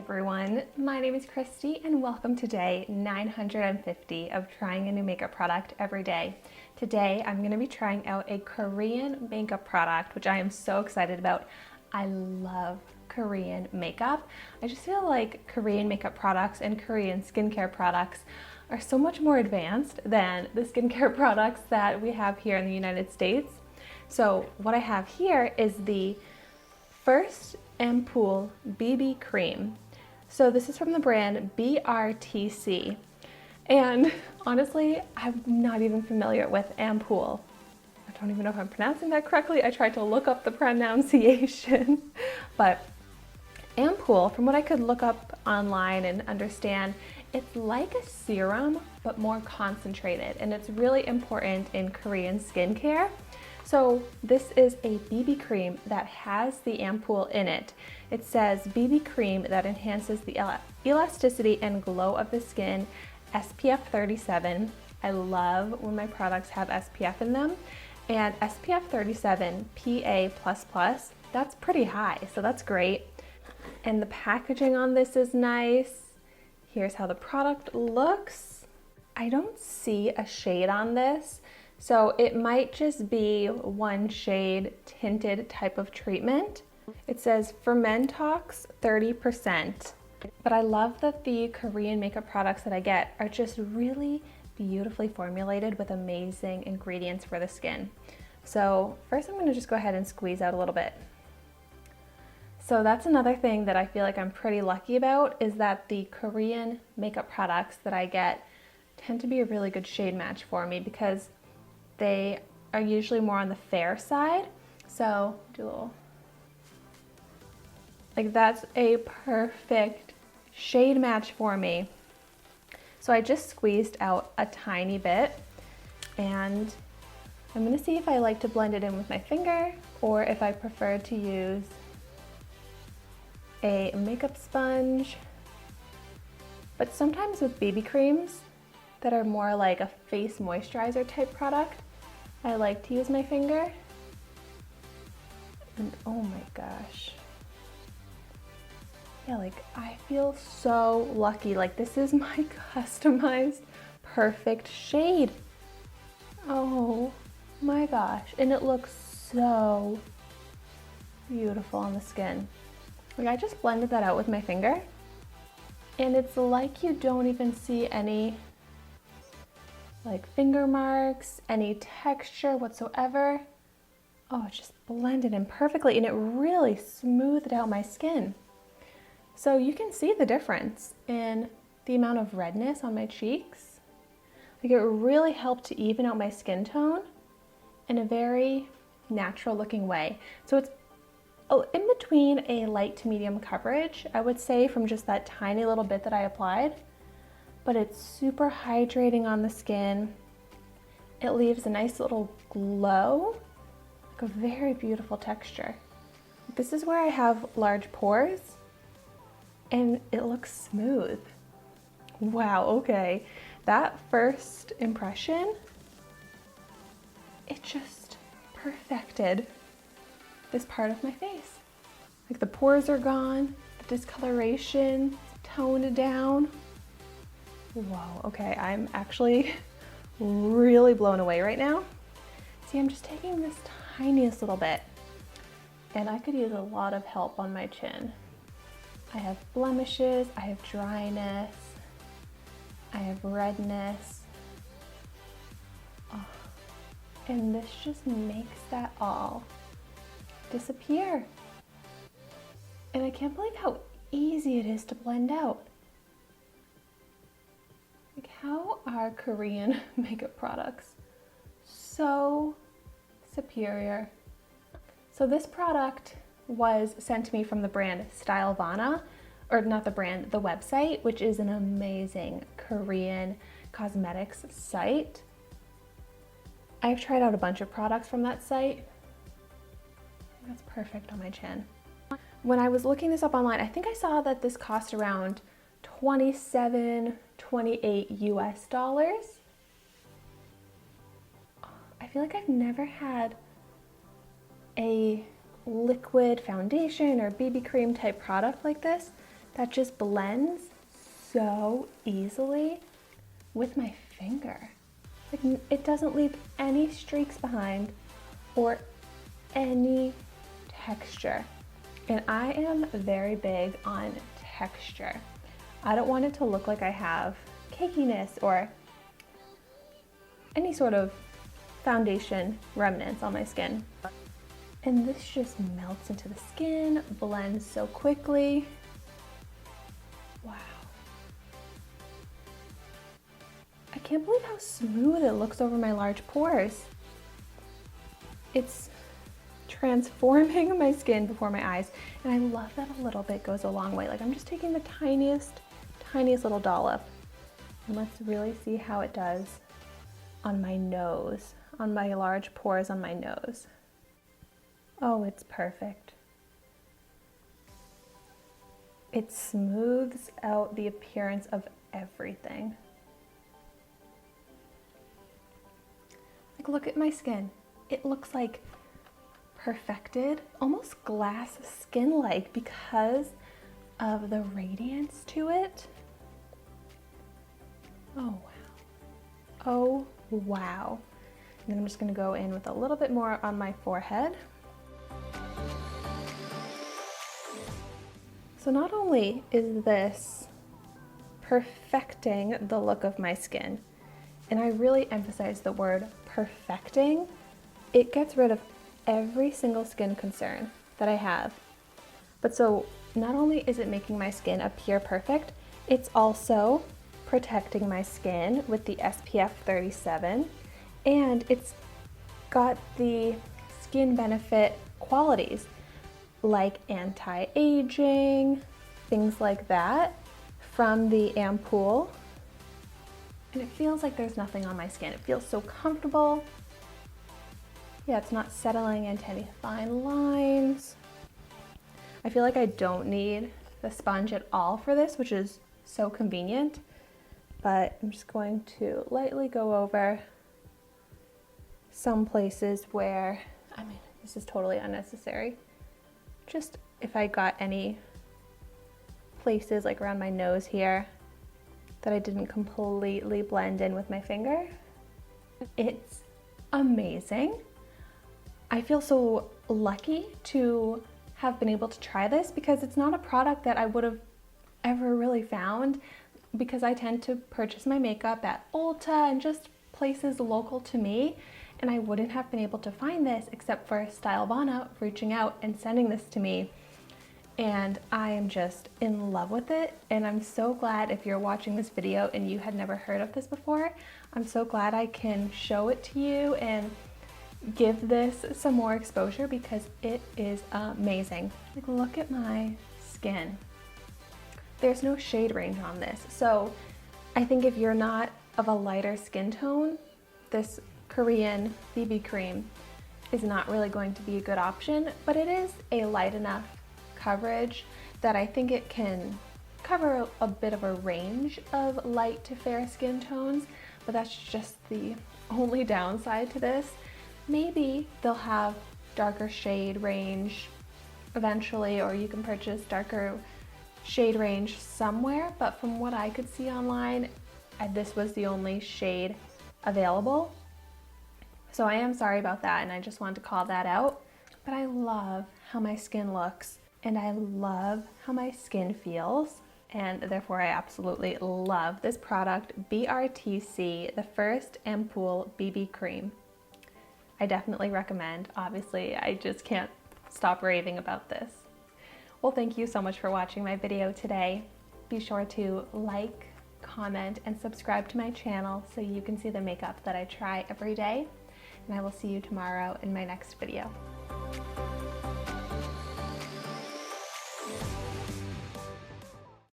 everyone, my name is Christy and welcome to day 950 of trying a new makeup product every day. Today I'm going to be trying out a Korean makeup product, which I am so excited about. I love Korean makeup. I just feel like Korean makeup products and Korean skincare products are so much more advanced than the skincare products that we have here in the United States. So what I have here is the first Ampoule BB cream. So this is from the brand Brtc. And honestly, I'm not even familiar with Ampoule. I don't even know if I'm pronouncing that correctly. I tried to look up the pronunciation. But Ampoule, from what I could look up online and understand, it's like a serum, but more concentrated. And it's really important in Korean skincare. So this is a BB cream that has the Ampoule in it. It says BB cream that enhances the elasticity and glow of the skin, SPF 37. I love when my products have SPF in them. And SPF 37 PA++, that's pretty high, so that's great. And the packaging on this is nice. Here's how the product looks. I don't see a shade on this. So it might just be one shade tinted type of treatment. It says Fermentox 30%. But I love that the Korean makeup products that I get are just really beautifully formulated with amazing ingredients for the skin. So first I'm going to just go ahead and squeeze out a little bit. So that's another thing that I feel like I'm pretty lucky about, is that the Korean makeup products that I get tend to be a really good shade match for me because they are usually more on the fair side. So do a little, like that's a perfect shade match for me. So I just squeezed out a tiny bit and I'm gonna see if I like to blend it in with my finger or if I prefer to use a makeup sponge. But sometimes with BB creams that are more like a face moisturizer type product, I like to use my finger. And oh my gosh. Yeah, like I feel so lucky. Like this is my customized perfect shade. Oh my gosh. And it looks so beautiful on the skin. Like I just blended that out with my finger. And it's like you don't even see any like finger marks, any texture whatsoever. Oh, it just blended in perfectly and it really smoothed out my skin. So you can see the difference in the amount of redness on my cheeks. Like it really helped to even out my skin tone in a very natural looking way. So it's in between a light to medium coverage, I would say, from just that tiny little bit that I applied. But it's super hydrating on the skin. It leaves a nice little glow, like a very beautiful texture. This is where I have large pores and it looks smooth. Wow, okay. That first impression, it just perfected this part of my face. Like the pores are gone, the discoloration toned down. Whoa, okay, I'm actually really blown away right now. See, I'm just taking this tiniest little bit and I could use a lot of help on my chin. I have blemishes, I have dryness, I have redness. Oh, and this just makes that all disappear. And I can't believe how easy it is to blend out. Like, how are Korean makeup products so superior? So this product was sent to me from the brand Stylevana, or not the brand, the website, which is an amazing Korean cosmetics site. I've tried out a bunch of products from that site. That's perfect on my chin. When I was looking this up online, I think I saw that this cost around $27, $28 US. I feel like I've never had a liquid foundation or BB cream type product like this that just blends so easily with my finger. Like, it doesn't leave any streaks behind or any texture. And I am very big on texture. I don't want it to look like I have cakiness or any sort of foundation remnants on my skin. And this just melts into the skin, blends so quickly. Wow. I can't believe how smooth it looks over my large pores. It's transforming my skin before my eyes. And I love that a little bit goes a long way. Like, I'm just taking the tiniest little dollop. And let's really see how it does on my nose, on my large pores on my nose. Oh, it's perfect. It smooths out the appearance of everything. Like, look at my skin. It looks like perfected, almost glass skin-like because of the radiance to it. Oh, wow. Oh, wow. And then I'm just gonna go in with a little bit more on my forehead. So not only is this perfecting the look of my skin, and I really emphasize the word perfecting, it gets rid of every single skin concern that I have. But so not only is it making my skin appear perfect, it's also protecting my skin with the SPF 37, and it's got the skin benefit qualities like anti-aging, things like that from the Ampoule. And it feels like there's nothing on my skin. It feels so comfortable. Yeah, it's not settling into any fine lines. I feel like I don't need the sponge at all for this, which is so convenient. But I'm just going to lightly go over some places where, I mean, this is totally unnecessary. Just if I got any places like around my nose here that I didn't completely blend in with my finger. It's amazing. I feel so lucky to have been able to try this because it's not a product that I would have ever really found, because I tend to purchase my makeup at Ulta and just places local to me, and I wouldn't have been able to find this except for Stylevana reaching out and sending this to me. And I am just in love with it, and I'm so glad if you're watching this video and you had never heard of this before, I'm so glad I can show it to you and give this some more exposure because it is amazing. Like, look at my skin. There's no shade range on this, so I think if you're not of a lighter skin tone, this Korean BB cream is not really going to be a good option, but it is a light enough coverage that I think it can cover a bit of a range of light to fair skin tones, but that's just the only downside to this. Maybe they'll have darker shade range eventually, or you can purchase darker shade range somewhere, but from what I could see online, this was the only shade available. So I am sorry about that, and I just wanted to call that out. But I love how my skin looks, and I love how my skin feels, and therefore I absolutely love this product, Brtc, the first Ampoule BB cream. I definitely recommend. Obviously, I just can't stop raving about this. Well, thank you so much for watching my video today. Be sure to like, comment, and subscribe to my channel so you can see the makeup that I try every day. And I will see you tomorrow in my next video.